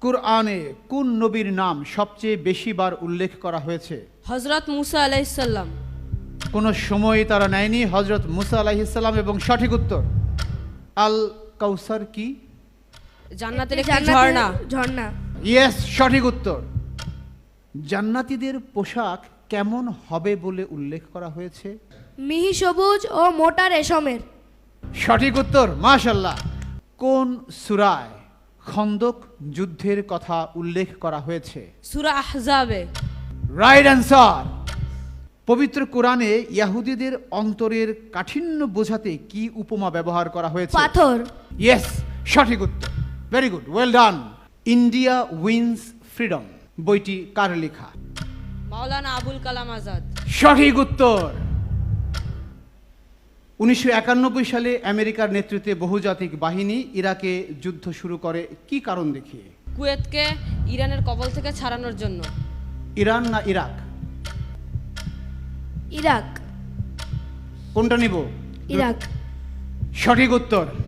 কুরআনে কোন নবীর নাম সবচেয়ে বেশি বার উল্লেখ করা হয়েছে? হযরত মুসা আলাইহিস সালাম। কোনো সময় তারা নেয়নি হযরত মুসা আলাইহিস সালাম। এবং সঠিক উত্তর আল কাউসার কি? জান্নাতের একটি ঝর্ণা। ঝর্ণা। ইয়েস, সঠিক উত্তর। জান্নাতীদের পোশাক কেমন হবে বলে উল্লেখ করা হয়েছে? মিহি সবুজ ও মোটা রেশমের। সঠিক উত্তর, মাশাআল্লাহ। কোন সূরায় খন্দক যুদ্ধের কথা উল্লেখ করা হয়েছে? সূরা আহজাবে। Right answer. পবিত্র কোরআনে ইহুদিদের অন্তরের কাঠিন্য বোঝাতে কি উপমা ব্যবহার করা হয়েছে? পাথর। ইয়েস, সঠিক উত্তর। Very good, well done. India Wins Freedom বইটি কার লেখা? মাওলানা আবুল কালাম আজাদ। সঠিক উত্তর। 1991 সালে আমেরিকার নেতৃত্বে বহুজাতিক বাহিনী ইরাকে যুদ্ধ শুরু করে কি কারণ দেখিয়ে? কুয়েতকে ইরানের কবল থেকে ছাড়ানোর জন্য। ইরান না ইরাক? ইরাক। কোনটা নিব? ইরাক। সঠিক উত্তর।